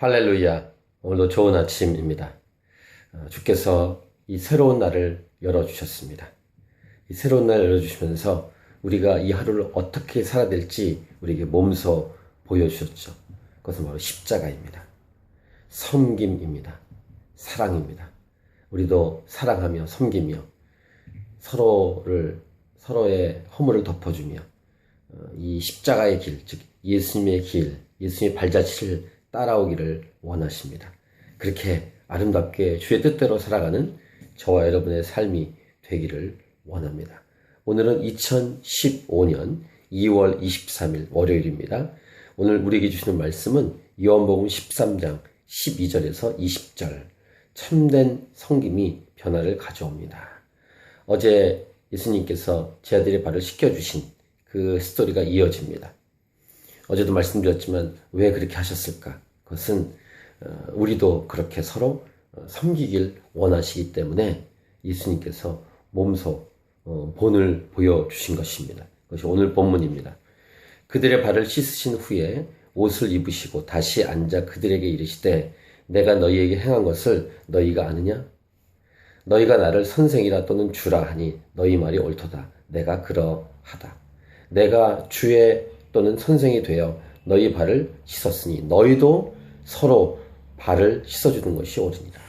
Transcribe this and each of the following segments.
할렐루야. 오늘도 좋은 아침입니다. 주께서 이 새로운 날을 열어주셨습니다. 이 새로운 날을 열어주시면서 우리가 이 하루를 어떻게 살아야 될지 우리에게 몸소 보여주셨죠. 그것은 바로 십자가입니다. 섬김입니다. 사랑입니다. 우리도 사랑하며 섬기며 서로의 허물을 덮어주며 이 십자가의 길, 즉 예수님의 길, 예수님의 발자취를 따라오기를 원하십니다. 그렇게 아름답게 주의 뜻대로 살아가는 저와 여러분의 삶이 되기를 원합니다. 오늘은 2015년 2월 23일 월요일입니다. 오늘 우리에게 주시는 말씀은 요한복음 13장 12절에서 20절. 참된 섬김이 변화를 가져옵니다. 어제 예수님께서 제 아들의 발을 씻겨주신 그 스토리가 이어집니다. 어제도 말씀드렸지만 왜 그렇게 하셨을까? 그것은 우리도 그렇게 서로 섬기길 원하시기 때문에 예수님께서 몸소 본을 보여주신 것입니다. 그것이 오늘 본문입니다. 그들의 발을 씻으신 후에 옷을 입으시고 다시 앉아 그들에게 이르시되 내가 너희에게 행한 것을 너희가 아느냐? 너희가 나를 선생이라 또는 주라 하니 너희 말이 옳도다. 내가 그러하다. 내가 주의 또는 선생이 되어 너희 발을 씻었으니 너희도 서로 발을 씻어주는 것이 옳으니라.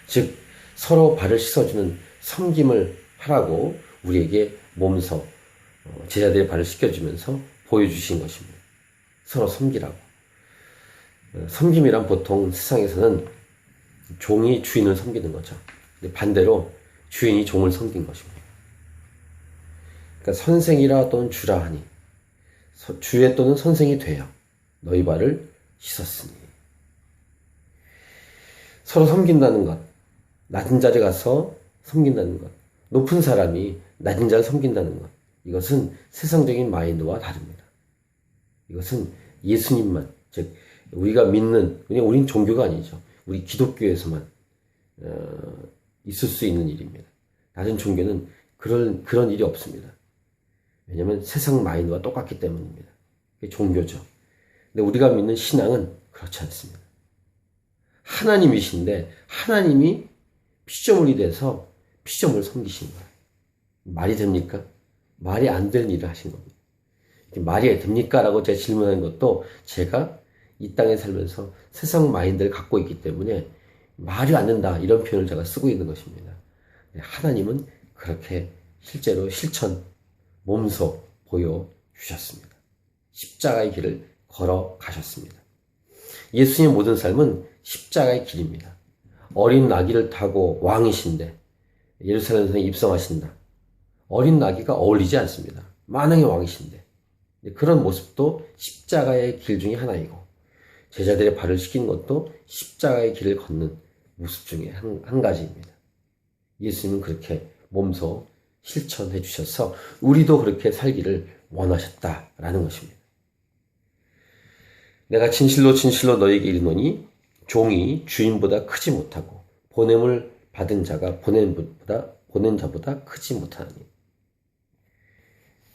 즉 서로 발을 씻어주는 섬김을 하라고 우리에게 몸소 제자들의 발을 씻겨주면서 보여주신 것입니다. 서로 섬기라고. 섬김이란 보통 세상에서는 종이 주인을 섬기는 거죠. 근데 반대로 주인이 종을 섬긴 것입니다. 그러니까 선생이라 또는 주라 하니 주의 또는 선생이 되어 너희 발을 씻었으니. 서로 섬긴다는 것, 낮은 자리에 가서 섬긴다는 것, 높은 사람이 낮은 자를 섬긴다는 것, 이것은 세상적인 마인드와 다릅니다. 이것은 예수님만, 즉 우리가 믿는, 그냥 우린 종교가 아니죠. 우리 기독교에서만 있을 수 있는 일입니다. 다른 종교는 그런 일이 없습니다. 왜냐하면 세상 마인드와 똑같기 때문입니다. 그게 종교죠. 근데 우리가 믿는 신앙은 그렇지 않습니다. 하나님이신데 하나님이 피조물이 돼서 피조물을 섬기신 거예요. 말이 됩니까? 말이 안 되는 일을 하신 겁니다. 말이 됩니까? 라고 제가 질문하는 것도 제가 이 땅에 살면서 세상 마인드를 갖고 있기 때문에 말이 안 된다 이런 표현을 제가 쓰고 있는 것입니다. 하나님은 그렇게 실제로 실천 몸소 보여주셨습니다. 십자가의 길을 걸어가셨습니다. 예수님의 모든 삶은 십자가의 길입니다. 어린 나귀를 타고 왕이신데 예루살렘에서 입성하신다. 어린 나귀가 어울리지 않습니다. 만왕의 왕이신데 그런 모습도 십자가의 길 중에 하나이고 제자들의 발을 씻긴 것도 십자가의 길을 걷는 모습 중에 한 가지입니다. 예수님은 그렇게 몸소 실천해 주셔서 우리도 그렇게 살기를 원하셨다라는 것입니다. 내가 진실로 진실로 너희에게 이르노니 종이 주인보다 크지 못하고 보냄을 받은 자가 보낸 자보다 크지 못하니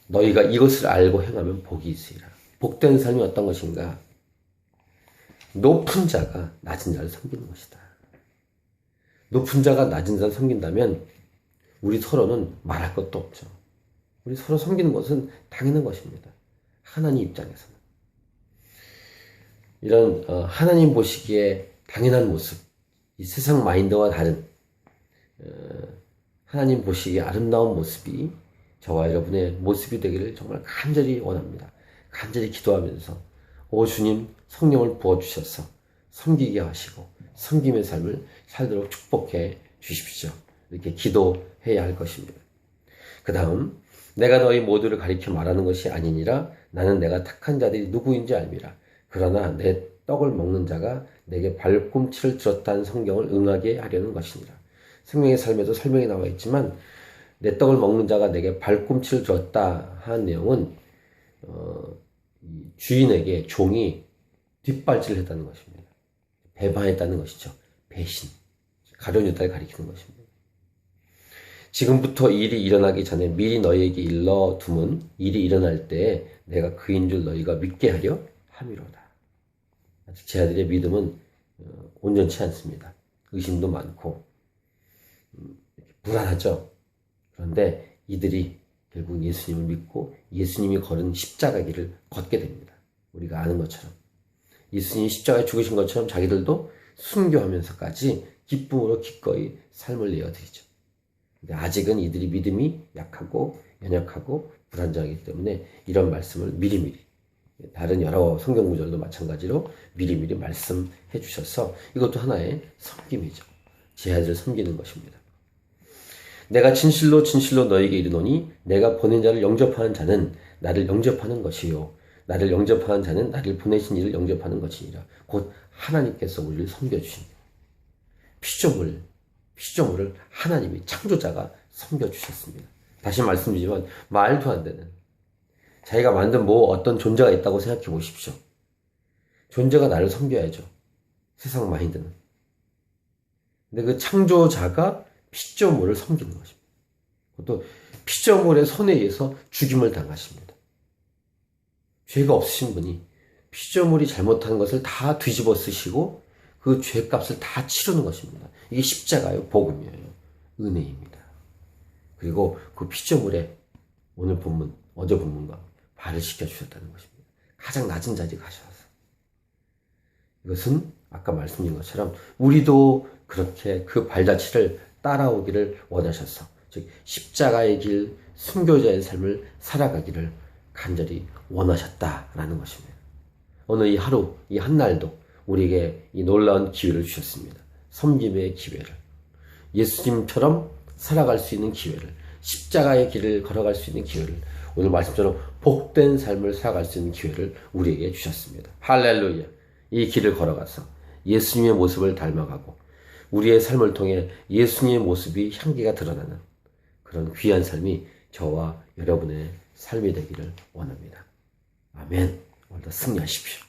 너희가 이것을 알고 행하면 복이 있으리라. 복된 삶이 어떤 것인가? 높은 자가 낮은 자를 섬기는 것이다. 높은 자가 낮은 자를 섬긴다면 우리 서로는 말할 것도 없죠. 우리 서로 섬기는 것은 당연한 것입니다. 하나님 입장에서는. 이런 하나님 보시기에 당연한 모습, 이 세상 마인드와 다른 하나님 보시기에 아름다운 모습이 저와 여러분의 모습이 되기를 정말 간절히 원합니다. 간절히 기도하면서 오 주님 성령을 부어주셔서 섬기게 하시고 섬김의 삶을 살도록 축복해 주십시오. 이렇게 기도해야 할 것입니다. 그 다음 내가 너희 모두를 가리켜 말하는 것이 아니니라. 나는 내가 택한 자들이 누구인지 알미라. 그러나 내 떡을 먹는 자가 내게 발꿈치를 들었다는 성경을 응하게 하려는 것이니라. 생명의 삶에도 설명이 나와 있지만 내 떡을 먹는 자가 내게 발꿈치를 들었다 하는 내용은 주인에게 종이 뒷발질을 했다는 것입니다. 배반했다는 것이죠. 배신, 가룟 유다를 가리키는 것입니다. 지금부터 일이 일어나기 전에 미리 너희에게 일러두면 일이 일어날 때에 내가 그인 줄 너희가 믿게 하려 함이로다. 제 아들의 믿음은 온전치 않습니다. 의심도 많고 불안하죠. 그런데 이들이 결국 예수님을 믿고 예수님이 걸은 십자가 길을 걷게 됩니다. 우리가 아는 것처럼 예수님이 십자가에 죽으신 것처럼 자기들도 순교하면서까지 기쁨으로 기꺼이 삶을 내어드리죠. 근데 아직은 이들이 믿음이 약하고 연약하고 불안정하기 때문에 이런 말씀을 미리미리, 다른 여러 성경 구절도 마찬가지로 미리미리 말씀해 주셔서 이것도 하나의 섬김이죠. 제 아들을 섬기는 것입니다. 내가 진실로 진실로 너에게 이르노니 내가 보낸 자를 영접하는 자는 나를 영접하는 것이요 나를 영접하는 자는 나를 보내신 이를 영접하는 것이니라. 곧 하나님께서 우리를 섬겨주신 피조물을 하나님이 창조자가 섬겨주셨습니다. 다시 말씀드리지만 말도 안 되는, 자기가 만든 어떤 존재가 있다고 생각해 보십시오. 존재가 나를 섬겨야죠. 세상 마인드는. 근데 그 창조자가 피조물을 섬기는 것입니다. 그것도 피조물의 손에 의해서 죽임을 당하십니다. 죄가 없으신 분이 피조물이 잘못한 것을 다 뒤집어 쓰시고 그 죄값을 다 치르는 것입니다. 이게 십자가요, 복음이에요. 은혜입니다. 그리고 그 피조물에 오늘 본문, 어제 본문과 발을 시켜주셨다는 것입니다. 가장 낮은 자리에 가셔서. 이것은 아까 말씀드린 것처럼 우리도 그렇게 그 발자취를 따라오기를 원하셔서, 즉 십자가의 길, 순교자의 삶을 살아가기를 간절히 원하셨다라는 것입니다. 오늘 이 하루, 이 한날도 우리에게 이 놀라운 기회를 주셨습니다. 섬김의 기회를, 예수님처럼 살아갈 수 있는 기회를, 십자가의 길을 걸어갈 수 있는 기회를, 오늘 말씀처럼 복된 삶을 살아갈 수 있는 기회를 우리에게 주셨습니다. 할렐루야. 이 길을 걸어가서 예수님의 모습을 닮아가고 우리의 삶을 통해 예수님의 모습이 향기가 드러나는 그런 귀한 삶이 저와 여러분의 삶이 되기를 원합니다. 아멘. 오늘도 승리하십시오.